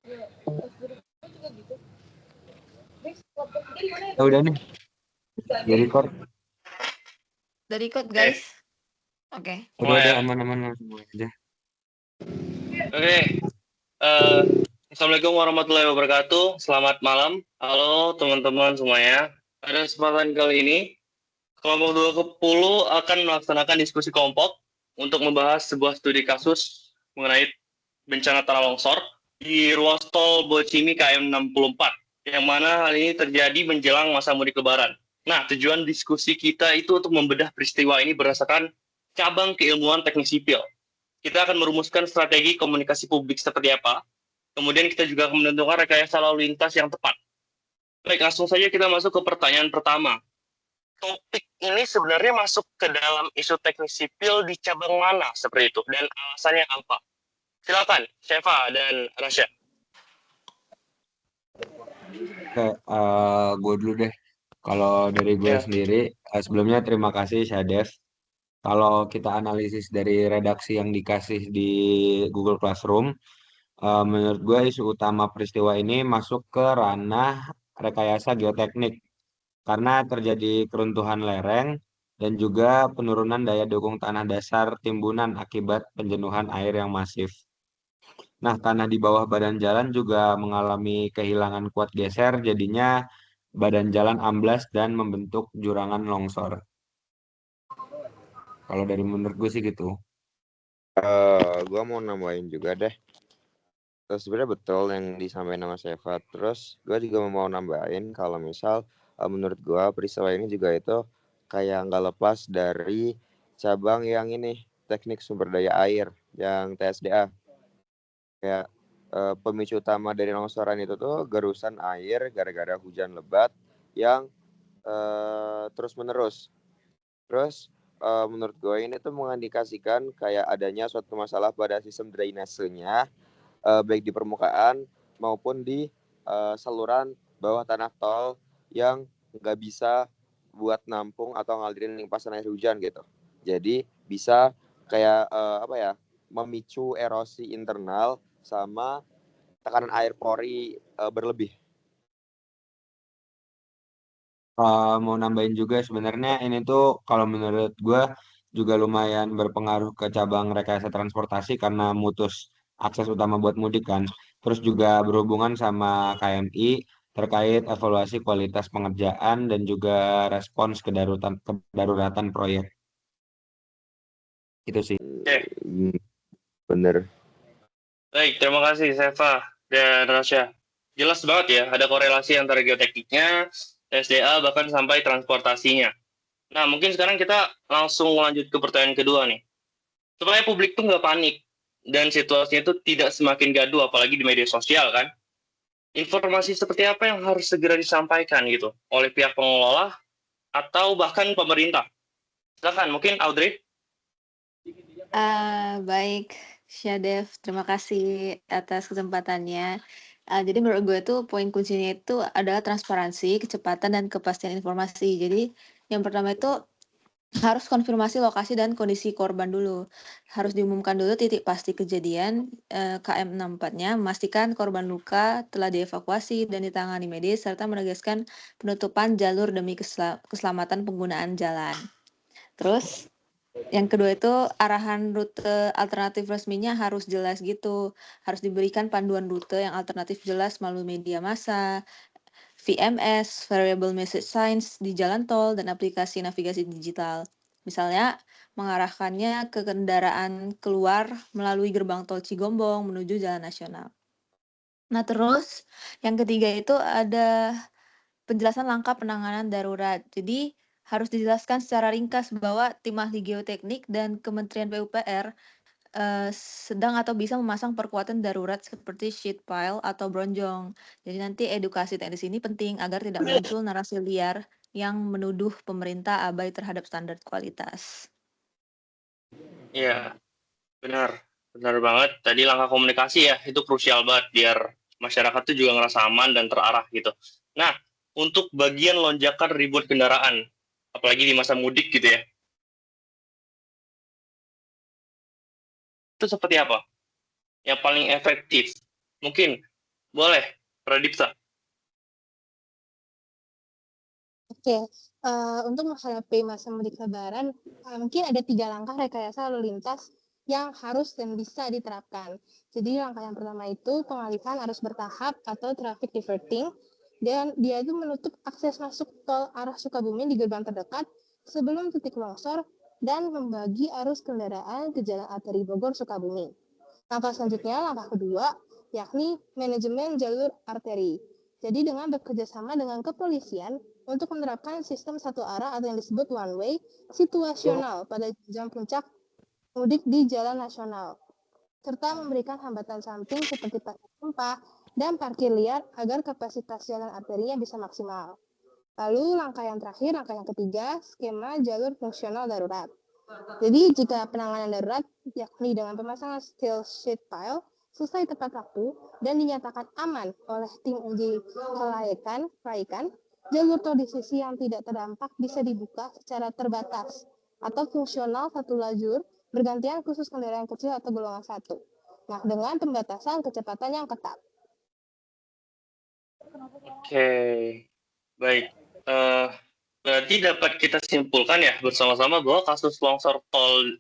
Ya udah nih, di record. Dari record guys. Oke. Udah aman-aman semua aja. Oke. Assalamualaikum warahmatullahi wabarakatuh. Selamat malam. Halo teman-teman semuanya. Pada kesempatan kali ini, kelompok 20 akan melaksanakan diskusi kelompok untuk membahas sebuah studi kasus mengenai bencana tanah longsor di ruas tol Bocimi KM 64, yang mana hal ini terjadi menjelang masa mudik Lebaran. Nah, tujuan diskusi kita itu untuk membedah peristiwa ini berdasarkan cabang keilmuan teknik sipil. Kita akan merumuskan strategi komunikasi publik seperti apa. Kemudian kita juga akan menentukan rekayasa lalu lintas yang tepat. Baik, langsung saja kita masuk ke pertanyaan pertama. Topik ini sebenarnya masuk ke dalam isu teknik sipil di cabang mana seperti itu, dan alasannya apa? Silakan, Shefa dan Rasya. Oke, gue dulu deh. Kalau dari gue sendiri, sebelumnya terima kasih Syadef. Kalau kita analisis dari redaksi yang dikasih di Google Classroom, menurut gue isu utama peristiwa ini masuk ke ranah rekayasa geoteknik karena terjadi keruntuhan lereng dan juga penurunan daya dukung tanah dasar timbunan akibat penjenuhan air yang masif. Nah, tanah di bawah badan jalan juga mengalami kehilangan kuat geser, jadinya badan jalan amblas dan membentuk jurangan longsor. Kalau dari menurut gue sih gitu. Gue mau nambahin juga deh. Terus sebenarnya betul yang disampaikan sama Seva. Terus gue juga mau nambahin kalau misal menurut gue peristiwa ini juga itu kayak nggak lepas dari cabang yang ini, teknik sumber daya air yang TSDA. Kayak pemicu utama dari longsoran itu tuh gerusan air gara-gara hujan lebat yang terus menerus. Terus menurut gue ini tuh mengindikasikan kayak adanya suatu masalah pada sistem drainasenya, baik di permukaan maupun di saluran bawah tanah tol yang nggak bisa buat nampung atau ngalirin limpasan air hujan gitu. Jadi bisa kayak memicu erosi internal sama tekanan air pori berlebih. Mau nambahin juga sebenarnya ini tuh kalau menurut gue juga lumayan berpengaruh ke cabang rekayasa transportasi karena mutus akses utama buat mudik kan. Terus juga berhubungan sama KMI terkait evaluasi kualitas pengerjaan dan juga respons kedaruratan proyek. Itu sih. Bener. Baik, terima kasih Seva dan Rasya. Jelas banget ya, ada korelasi antara geotekniknya, SDA, bahkan sampai transportasinya. Nah, mungkin sekarang kita langsung lanjut ke pertanyaan kedua nih. Supaya publik tuh nggak panik, dan situasinya itu tidak semakin gaduh, apalagi di media sosial kan. Informasi seperti apa yang harus segera disampaikan gitu, oleh pihak pengelola, atau bahkan pemerintah? Silakan, mungkin Audrey. Baik, Syadef, terima kasih atas kesempatannya. Jadi menurut gue tuh poin kuncinya itu adalah transparansi, kecepatan, dan kepastian informasi. Jadi yang pertama itu harus konfirmasi lokasi dan kondisi korban dulu. Harus diumumkan dulu titik pasti kejadian KM 64-nya, memastikan korban luka telah dievakuasi dan ditangani medis, serta menegaskan penutupan jalur demi keselamatan penggunaan jalan. Terus yang kedua itu arahan rute alternatif resminya harus jelas gitu. Harus diberikan panduan rute yang alternatif jelas melalui media massa, VMS, Variable Message Signs di jalan tol, dan aplikasi navigasi digital. Misalnya, mengarahkannya ke kendaraan keluar melalui gerbang tol Cigombong menuju jalan nasional. Nah terus, yang ketiga itu ada penjelasan langkah penanganan darurat. Jadi, harus dijelaskan secara ringkas bahwa tim ahli geoteknik dan Kementerian PUPR sedang atau bisa memasang perkuatan darurat seperti sheet pile atau bronjong. Jadi nanti edukasi teknis ini penting agar tidak muncul narasi liar yang menuduh pemerintah abai terhadap standar kualitas. Iya, benar banget. Tadi langkah komunikasi ya, itu krusial banget biar masyarakat tuh juga ngerasa aman dan terarah gitu. Nah, untuk bagian lonjakan ribuan kendaraan, apalagi di masa mudik gitu ya, itu seperti apa? Yang paling efektif? Mungkin Boleh, Pradipta. Oke, untuk menghadapi masa mudik lebaran, mungkin ada 3 langkah rekayasa lalu lintas yang harus dan bisa diterapkan. Jadi langkah yang pertama itu pengalihan arus bertahap atau traffic diverting, dan dia itu menutup akses masuk tol arah Sukabumi di gerbang terdekat sebelum titik longsor dan membagi arus kendaraan ke jalan arteri Bogor Sukabumi. Langkah selanjutnya, langkah kedua, yakni manajemen jalur arteri. Jadi dengan bekerjasama dengan kepolisian untuk menerapkan sistem satu arah atau yang disebut one way situasional pada jam puncak mudik di jalan nasional, serta memberikan hambatan samping seperti pasir tumpah dan parkir liar agar kapasitas jalan arterinya bisa maksimal. Lalu langkah yang terakhir, langkah yang ketiga, skema jalur fungsional darurat. Jadi jika penanganan darurat yakni dengan pemasangan steel sheet pile selesai tepat waktu dan dinyatakan aman oleh tim uji kelaikan, jalur tol di sisi yang tidak terdampak bisa dibuka secara terbatas atau fungsional satu lajur bergantian khusus kendaraan kecil atau golongan 1. Nah, dengan pembatasan kecepatan yang ketat. Oke, baik. Berarti dapat kita simpulkan ya bersama-sama bahwa kasus longsor tol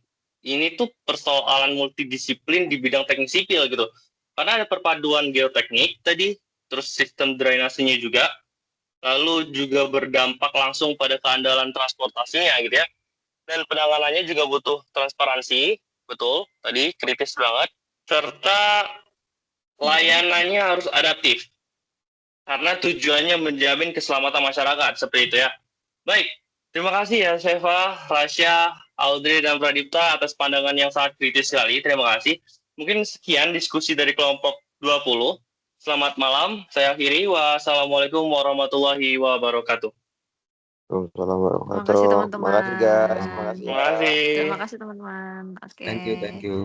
ini tuh persoalan multidisiplin di bidang teknik sipil gitu. Karena ada perpaduan geoteknik tadi, terus sistem drainasenya juga, lalu juga berdampak langsung pada keandalan transportasinya gitu ya. Dan penanganannya juga butuh transparansi, betul, tadi kritis banget, serta layanannya harus adaptif. Karena tujuannya menjamin keselamatan masyarakat, seperti itu ya. Baik, terima kasih ya Seva, Rasya, Audrey, dan Pradipta atas pandangan yang sangat kritis sekali. Terima kasih. Mungkin sekian diskusi dari kelompok 20. Selamat malam, saya akhiri. Wassalamualaikum warahmatullahi wabarakatuh. Waalaikumsalam Terima kasih warahmatullahi teman-teman. wabarakatuh. Terima kasih guys. Terima kasih. Terima kasih. Terima kasih teman-teman. Oke. Thank you.